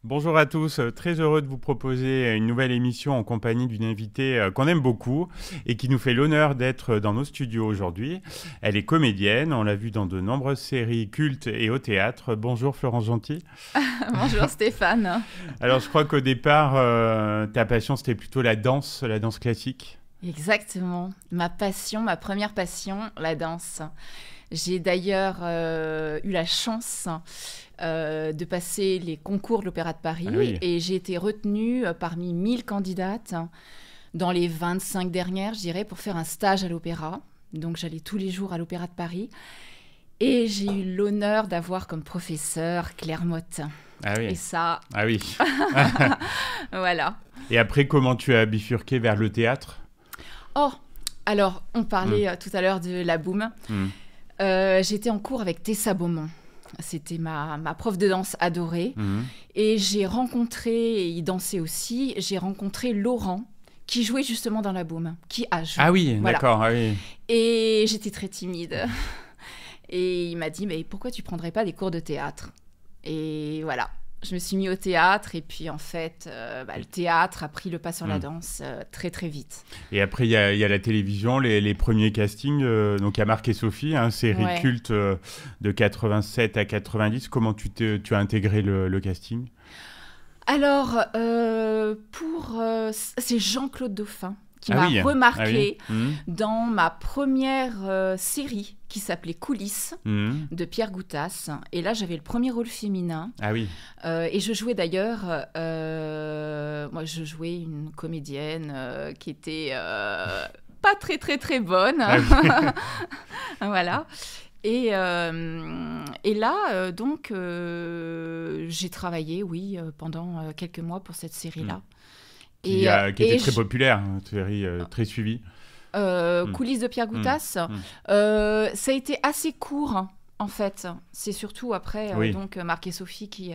Bonjour à tous, très heureux de vous proposer une nouvelle émission en compagnie d'une invitée qu'on aime beaucoup et qui nous fait l'honneur d'être dans nos studios aujourd'hui. Elle est comédienne, on l'a vue dans de nombreuses séries cultes et au théâtre. Bonjour Florence Gentil. Bonjour Stéphane. Alors je crois qu'au départ, ta passion c'était plutôt la danse classique. Exactement, ma passion, ma première passion, la danse. J'ai d'ailleurs eu la chance de passer les concours de l'Opéra de Paris et j'ai été retenue parmi 1000 candidates dans les 25 dernières, je dirais, pour faire un stage à l'opéra. Donc j'allais tous les jours à l'Opéra de Paris et j'ai eu l'honneur d'avoir comme professeur Claire Motte. Ah oui. Et ça... Ah oui. Voilà. Et après, comment tu as bifurqué vers le théâtre ? Oh, alors, on parlait tout à l'heure de la boum. J'étais en cours avec Tessa Beaumont. C'était ma prof de danse adorée. Et j'ai rencontré, et il dansait aussi, j'ai rencontré Laurent, qui jouait justement dans la boum, qui a joué. Ah oui, voilà. D'accord. Ah oui. Et j'étais très timide. Et il m'a dit, mais pourquoi tu prendrais pas des cours de théâtre ? Et voilà. Je me suis mis au théâtre et puis en fait, le théâtre a pris le pas sur la danse très très vite. Et après, il y a la télévision, les premiers castings. Donc, il y a Marc et Sophie, série culte de 87 à 90. Comment tu as intégré le casting ? Alors, c'est Jean-Claude Dauphin qui m'a remarqué dans ma première série qui s'appelait Coulisses de Pierre Goutas. Et là, j'avais le premier rôle féminin. Ah oui. Et je jouais d'ailleurs... moi, je jouais une comédienne qui était pas très, très, très bonne. Ah oui. Voilà. Et là, donc, j'ai travaillé, pendant quelques mois pour cette série-là. Qui était très populaire, une série très suivie. Coulisses de Pierre Goutas. Ça a été assez court, en fait. C'est surtout après donc Marc et Sophie qui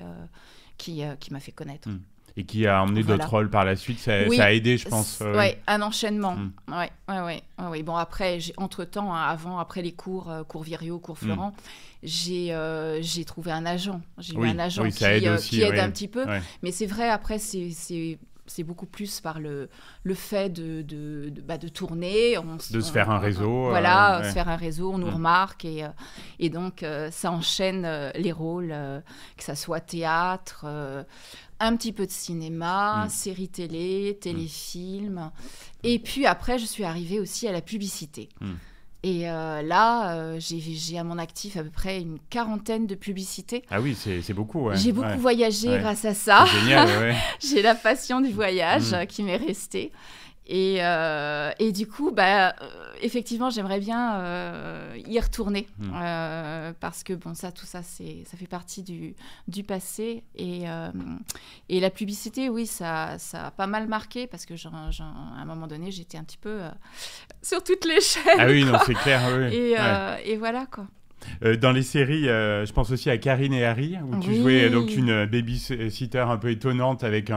m'a fait connaître. Et qui a emmené d'autres rôles par la suite. Ça a aidé, je pense. Oui, un enchaînement. Oui. Bon, après, entre-temps, après les cours Viriot, cours Florent, j'ai trouvé un agent. J'ai eu un agent qui aide un petit peu. Mais c'est vrai, après, c'est beaucoup plus par le fait de tourner. De se faire un réseau. Se faire un réseau, on nous remarque. Et donc, ça enchaîne les rôles, que ça soit théâtre, un petit peu de cinéma, séries télé, téléfilms. Et puis après, je suis arrivée aussi à la publicité. Et là, j'ai à mon actif à peu près une 40aine de publicités. Ah oui, c'est beaucoup. Ouais. J'ai beaucoup voyagé grâce à ça. C'est génial, ouais. J'ai la passion du voyage qui m'est restée. Et du coup, effectivement, j'aimerais bien y retourner. Parce que, bon, tout ça, ça fait partie du passé. Et la publicité, oui, ça a pas mal marqué. Parce que, à un moment donné, j'étais un petit peu sur toutes les chaînes. Ah oui, non, c'est clair. Oui. Et voilà, quoi. Dans les séries, je pense aussi à Karine et Harry, où tu jouais donc une babysitter un peu étonnante avec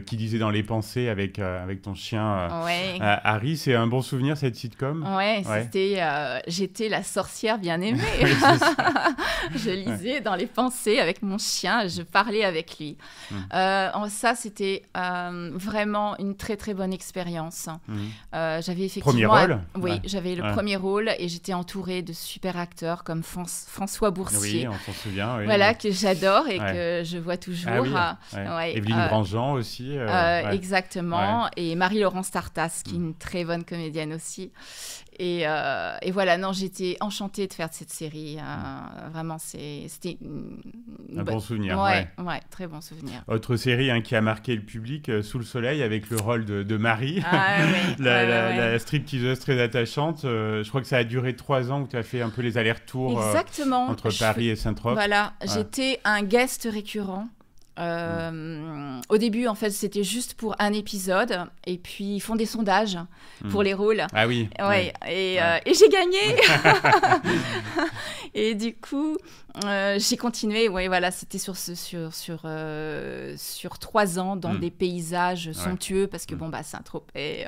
qui lisait dans les pensées avec ton chien Harry. C'est un bon souvenir, cette sitcom ? J'étais la sorcière bien aimée. Je lisais dans les pensées avec mon chien, je parlais avec lui. Ça, c'était vraiment une très très bonne expérience. J'avais effectivement... Premier rôle ? Oui, j'avais le premier rôle et j'étais entourée de super acteurs comme François Boursier. Oui, on s'en souvient. Oui, voilà, que j'adore et que je vois toujours. Evelyne Grandjean aussi. Exactement. Et Marie-Laurence Tartas, qui est une très bonne comédienne aussi. Et voilà, non, j'étais enchantée de faire cette série. Vraiment, c'était un bon souvenir. Ouais, très bon souvenir. Autre série qui a marqué le public, Sous le soleil, avec le rôle de Marie, la stripteaseuse très attachante. Je crois que ça a duré 3 ans où tu as fait un peu les allers-retours entre Paris et Saint-Trope. Voilà, j'étais un guest récurrent. Au début, en fait, c'était juste pour un épisode. Et puis, ils font des sondages pour les rôles. Ah oui. Et j'ai gagné. Et du coup, j'ai continué. Voilà, c'était sur 3 ans dans des paysages somptueux. Parce que, Saint-Tropez...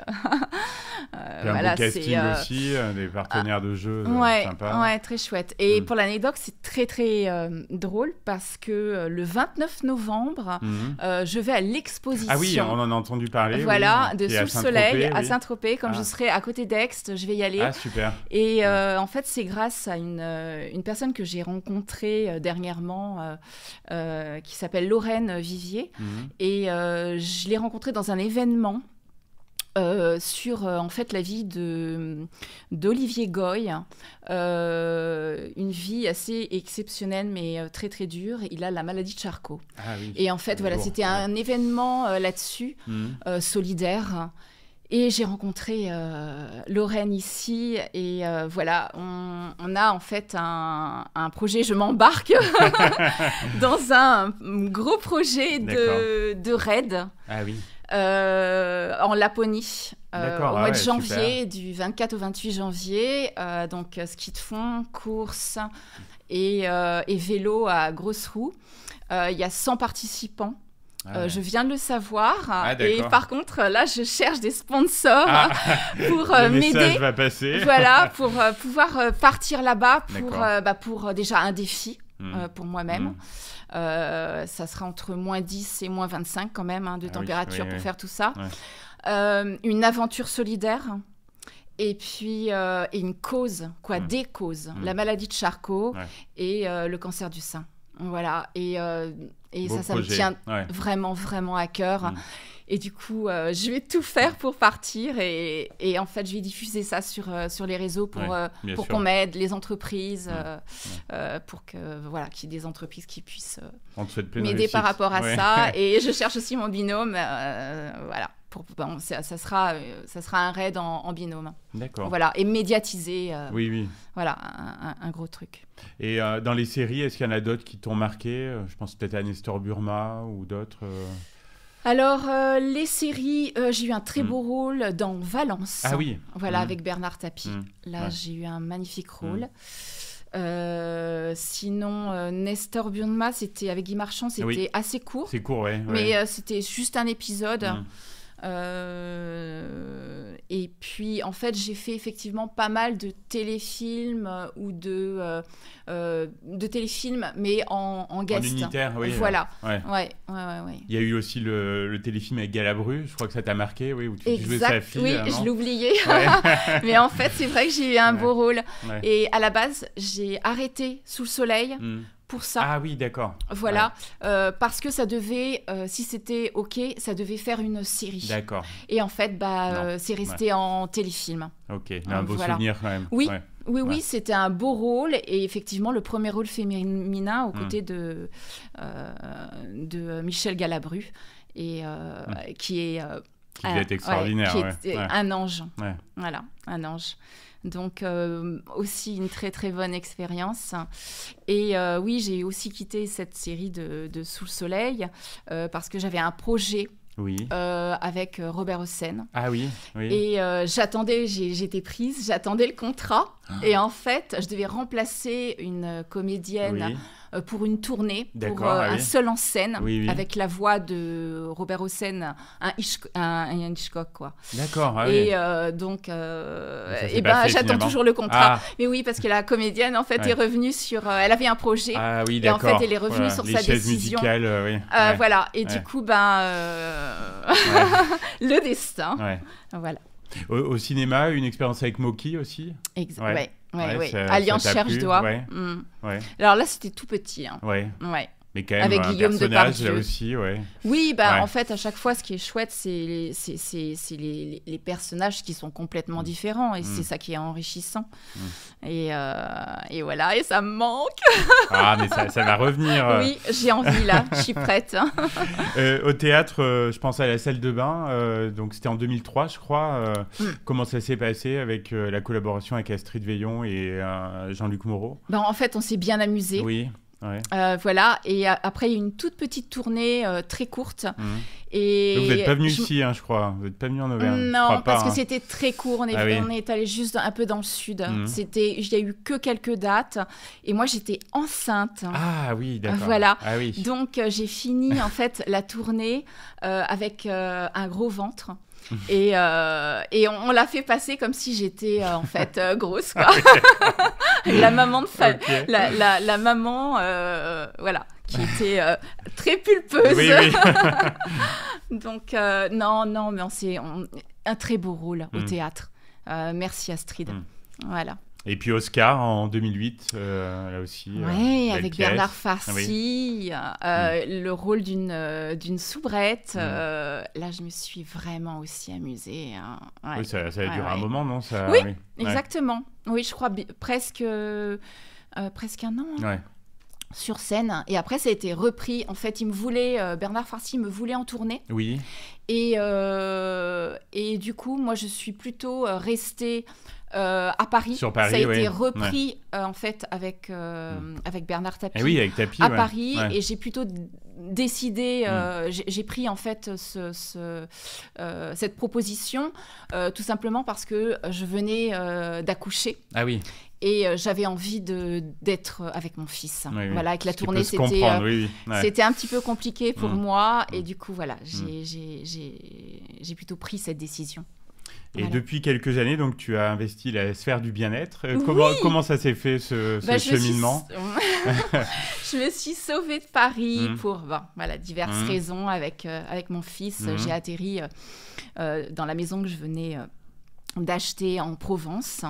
un beau casting aussi, des partenaires de jeu sympas. Ouais, très chouette. Et pour l'anecdote, c'est très, très drôle parce que le 29 novembre, novembre, je vais à l'exposition. Ah oui, on en a entendu parler. Voilà, oui. de Sous le Soleil à Saint-Tropez. Comme je serai à côté d'Aix, je vais y aller. Ah, super. Et en fait, c'est grâce à une personne que j'ai rencontrée dernièrement, qui s'appelle Lorraine Vivier. Et je l'ai rencontrée dans un événement sur en fait la vie d'Olivier Goy, une vie assez exceptionnelle mais très très dure. Il a la maladie de Charcot. Ah, oui. Et en fait voilà, c'était un événement là-dessus, solidaire. Et j'ai rencontré Lorraine ici et voilà, on a en fait un projet, je m'embarque dans un gros projet de raid. Ah oui. En Laponie, au mois de janvier, super. Du 24 au 28 janvier. Donc, ski de fond, course et vélo à grosses roues. Il y a 100 participants. Je viens de le savoir. Et par contre, là, je cherche des sponsors pour m'aider. Le message va passer. Voilà, pour pouvoir partir là-bas pour déjà un défi pour moi-même. Ça sera entre moins 10 et moins 25 quand même de température pour faire tout ça. Ouais. Une aventure solidaire et puis et une cause, des causes. La maladie de Charcot et le cancer du sein. Voilà. Et ça me tient vraiment, vraiment à cœur. Et du coup, je vais tout faire pour partir. Et en fait, je vais diffuser ça sur les réseaux pour qu'on m'aide, les entreprises, pour qu'il y ait des entreprises qui puissent m'aider par rapport à ça. Et je cherche aussi mon binôme. Voilà. Ça sera un raid en binôme. D'accord. Voilà. Et médiatiser. Oui. Voilà, un gros truc. Et dans les séries, est-ce qu'il y en a d'autres qui t'ont marqué ? Je pense peut-être à Nestor Burma ou d'autres Alors, les séries, j'ai eu un très beau rôle dans Valence. Ah oui. Voilà, avec Bernard Tapie. Là, j'ai eu un magnifique rôle. Sinon, Nestor Burma, c'était avec Guy Marchand, c'était assez court. C'est court, ouais. Mais c'était juste un épisode. Et puis, en fait, j'ai fait effectivement pas mal de téléfilms ou de téléfilms, mais en guest. En unitaire, oui. Voilà. Ouais. Il y a eu aussi le téléfilm avec Galabru, je crois que ça t'a marqué, où tu jouais sa fille. Oui, je l'ai oublié. Mais en fait, c'est vrai que j'ai eu un beau rôle. Ouais. Et à la base, j'ai arrêté Sous le Soleil. Pour ça. Ah oui, d'accord. Voilà, parce que ça devait, si c'était OK, ça devait faire une série. D'accord. Et en fait, c'est resté en téléfilm. OK, mais un beau souvenir quand même. Oui, oui, c'était un beau rôle. Et effectivement, le premier rôle féminin aux côtés de Michel Galabru, et, qui est... qui est extraordinaire. Qui est un ange. Ouais. Voilà, un ange. Donc, aussi une très, très bonne expérience. Et oui, j'ai aussi quitté cette série de Sous le Soleil parce que j'avais un projet avec Robert Hossein. Ah oui. Et j'étais prise, j'attendais le contrat. Et en fait, je devais remplacer une comédienne pour une tournée, pour un seul en scène, avec la voix de Robert Hossein, un Hitchcock, quoi. D'accord, Et donc, j'attends toujours le contrat. Mais oui, parce que la comédienne, en fait, est revenue sur... elle avait un projet, et en fait, elle est revenue sur sa décision. Musicales, voilà, et du coup, le destin. Voilà. Au cinéma, une expérience avec Moki aussi. Oui. Alliance Cherche-Doigt. Alors là, c'était tout petit. Mais quand même, avec un Guillaume personnage là aussi, Oui, en fait, à chaque fois, ce qui est chouette, c'est les personnages qui sont complètement différents, et c'est ça qui est enrichissant. Et voilà, et ça me manque. Ah, mais ça va revenir. Oui, j'ai envie, là, je suis prête. Au théâtre, je pense à la salle de bain, donc c'était en 2003, je crois. Comment ça s'est passé avec la collaboration avec Astrid Veillon et Jean-Luc Moreau ? En fait, on s'est bien amusé. Oui. Voilà, et après il y a eu une toute petite tournée très courte. Et vous n'êtes pas venu ici, je crois. Vous n'êtes pas venu en Auvergne. Non, parce que c'était très court. On est allé juste un peu dans le sud. Il y a eu que quelques dates. Et moi, j'étais enceinte. Ah oui, d'accord. Voilà. Ah, oui. Donc, j'ai fini en fait la tournée avec un gros ventre. Et on l'a fait passer comme si j'étais en fait grosse, quoi. La maman de la maman, voilà, qui était très pulpeuse. Oui, oui. Donc, non, mais un très beau rôle au théâtre. Merci Astrid. Voilà. Et puis Oscar en 2008, là aussi. Oui, avec Bernard Farcy, le rôle d'une soubrette. Là, je me suis vraiment aussi amusée. Hein. Ouais. Oui, ça a duré un moment, non ça... Oui, exactement. Oui, je crois presque un an. Hein. Ouais. Sur scène, et après ça a été repris. En fait, Bernard Farcy me voulait en tournée. Oui. Et du coup, moi, je suis plutôt restée à Paris. Sur Paris, ça a été repris en fait avec Bernard Tapie. Et oui, avec Tapie, à Paris, et j'ai plutôt décidé. J'ai pris en fait cette proposition tout simplement parce que je venais d'accoucher. Ah oui. Et j'avais envie d'être avec mon fils. Oui, voilà, avec la tournée, c'était un petit peu compliqué pour moi. Et du coup, voilà, j'ai plutôt pris cette décision. Et voilà. depuis quelques années, donc, tu as investi la sphère du bien-être. Oui. Comment ça s'est fait, ce cheminement? Je me suis sauvée de Paris pour diverses raisons avec mon fils. J'ai atterri dans la maison que je venais d'acheter en Provence,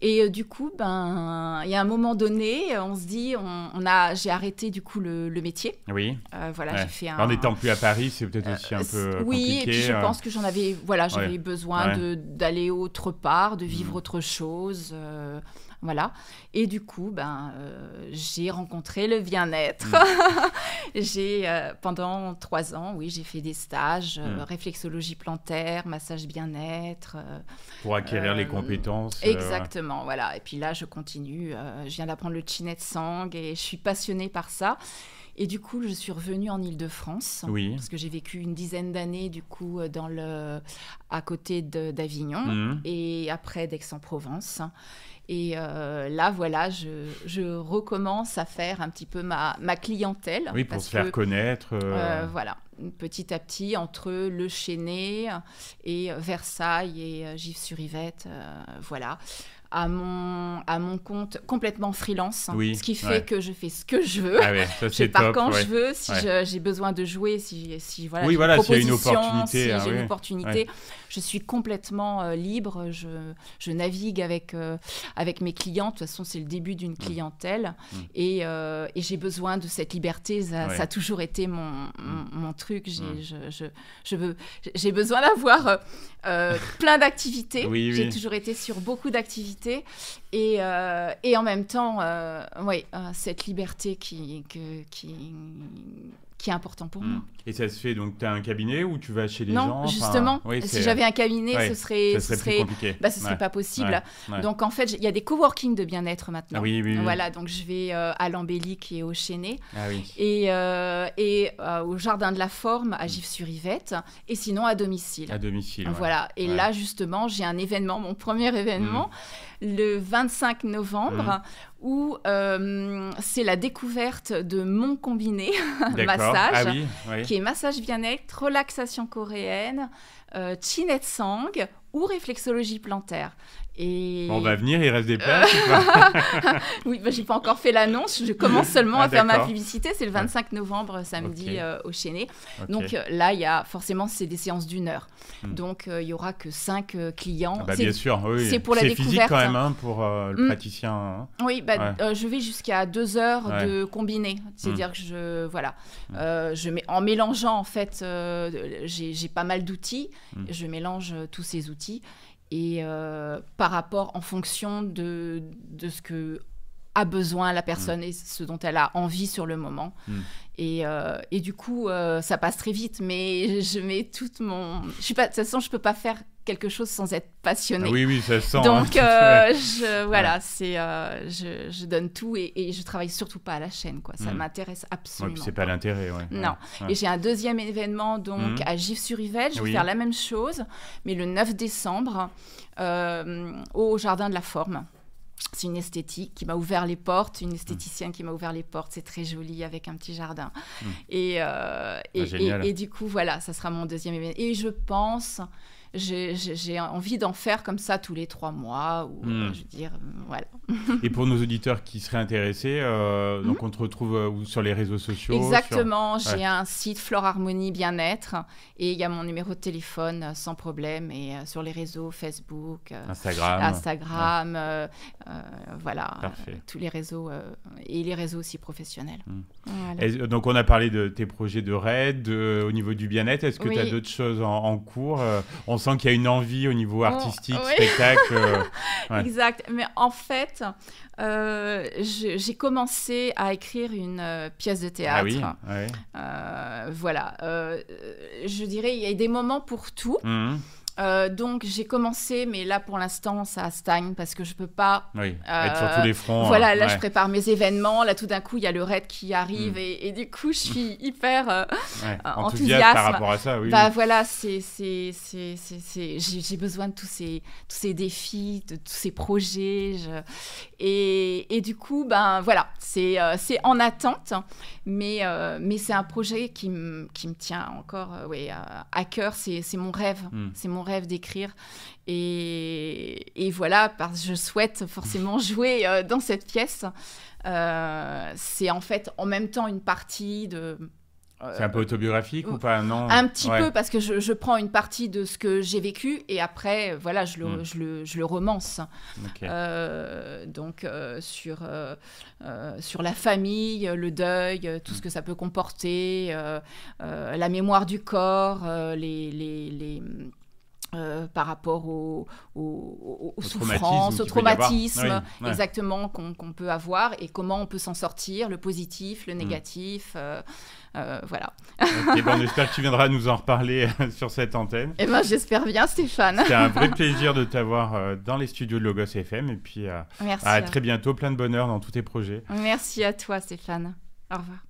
et du coup il y a un moment donné on se dit j'ai arrêté du coup le métier. Oui. J'ai fait en n'étant plus à Paris, c'est peut-être aussi un peu compliqué. Et puis je pense que j'avais besoin d'aller autre part, de vivre autre chose. Voilà. Et du coup, j'ai rencontré le bien-être. Pendant 3 ans, j'ai fait des stages, réflexologie plantaire, massage bien-être. Pour acquérir les compétences. Exactement, voilà. Et puis là, je continue. Je viens d'apprendre le Chinetsang et je suis passionnée par ça. Et du coup, je suis revenue en Île-de-France, parce que j'ai vécu une dizaine d'années, du coup, à côté d'Avignon, et après d'Aix-en-Provence. Et là, voilà, je recommence à faire un petit peu ma clientèle. Oui, pour se faire connaître. Voilà, petit à petit, entre Le Chesnay et Versailles et Gif-sur-Yvette, voilà. À mon compte complètement freelance, ce qui fait que je fais ce que je veux. Ah ouais, ça, je pars quand je veux, si j'ai besoin de jouer, si s'il y a une opportunité, j'ai une opportunité, je suis complètement libre. Je navigue avec mes clients. De toute façon, c'est le début d'une clientèle, et j'ai besoin de cette liberté. Ça a toujours été mon truc. J'ai besoin d'avoir plein d'activités. J'ai toujours été sur beaucoup d'activités. Et en même temps, cette liberté qui est important pour moi. Et ça se fait, donc tu as un cabinet où tu vas chez les gens? Non, justement, si j'avais un cabinet, ce serait plus compliqué. Ce serait pas possible. Donc en fait, il y a des coworking de bien-être maintenant. Voilà, donc je vais à l'Embellique et au Chesnay, et au Jardin de la Forme à Gif-sur-Yvette, et sinon à domicile. Voilà, et là justement, j'ai un événement, mon premier événement, le 25 novembre, où c'est la découverte de mon combiné massage, qui est massage bien-être, relaxation coréenne, Chinetsang ou réflexologie plantaire. Et... On va venir, il reste des places. Oui, j'ai pas encore fait l'annonce, je commence seulement à faire ma publicité. C'est le 25 novembre, samedi, au Chesnay. Donc là, il y a forcément, c'est des séances d'1 heure. Donc il y aura que 5 clients. Bien sûr, c'est pour la découverte. C'est physique quand même pour le praticien. Hein. Oui, je vais jusqu'à 2 heures de combiné. C'est-à-dire que en mélangeant, en fait, j'ai pas mal d'outils. Je mélange tous ces outils. Et par rapport, en fonction de ce que a besoin la personne et ce dont elle a envie sur le moment. Et du coup, ça passe très vite, mais je mets toute mon... de toute façon, je peux pas faire quelque chose sans être passionnée. Oui, ça se sent. Donc, je donne tout, et je travaille surtout pas à la chaîne, quoi. Ça m'intéresse absolument c'est pas l'intérêt, Non. Et j'ai un deuxième événement, donc, à Gif-sur-Yvette. Je vais faire la même chose, mais le 9 décembre, au Jardin de la Forme. C'est une esthétique qui m'a ouvert les portes, une esthéticienne qui m'a ouvert les portes. C'est très joli avec un petit jardin. Et du coup, voilà, ça sera mon deuxième événement. Et je pense j'ai envie d'en faire comme ça tous les 3 mois. Ou, je veux dire, voilà. Et pour nos auditeurs qui seraient intéressés, donc on te retrouve sur les réseaux sociaux. Exactement. J'ai un site Flore Harmonie Bien-être et il y a mon numéro de téléphone sans problème. Et sur les réseaux Facebook, Instagram, voilà, tous les réseaux et les réseaux aussi professionnels. Voilà. Donc on a parlé de tes projets de raid, au niveau du bien-être. Est-ce que tu as d'autres choses en cours? On sent qu'il y a une envie au niveau artistique, spectacle. Exact. Mais en fait, j'ai commencé à écrire une pièce de théâtre. Voilà. Je dirais, il y a des moments pour tout. Donc j'ai commencé, mais là pour l'instant ça stagne parce que je peux pas être sur tous les fronts. Voilà, là je prépare mes événements, là tout d'un coup il y a le raid qui arrive et du coup je suis hyper enthousiaste par rapport à ça. Bah voilà, j'ai besoin de tous ces défis, de tous ces projets, et du coup ben voilà, c'est en attente, mais c'est un projet qui me tient encore à cœur, c'est mon rêve, c'est mon rêve d'écrire et voilà, parce que je souhaite forcément jouer dans cette pièce. C'est en fait en même temps une partie de... c'est un peu autobiographique ou pas? Non. Un petit peu, parce que je prends une partie de ce que j'ai vécu et après, voilà, je le romance. Donc, sur la famille, le deuil, tout ce que ça peut comporter, la mémoire du corps, par rapport aux souffrances, au traumatisme, exactement, qu'on peut avoir et comment on peut s'en sortir, le positif, le négatif, voilà. On espère que tu viendras nous en reparler sur cette antenne. J'espère bien, Stéphane. C'est un vrai plaisir de t'avoir dans les studios de Logos FM et puis à très bientôt, plein de bonheur dans tous tes projets. Merci à toi, Stéphane. Au revoir.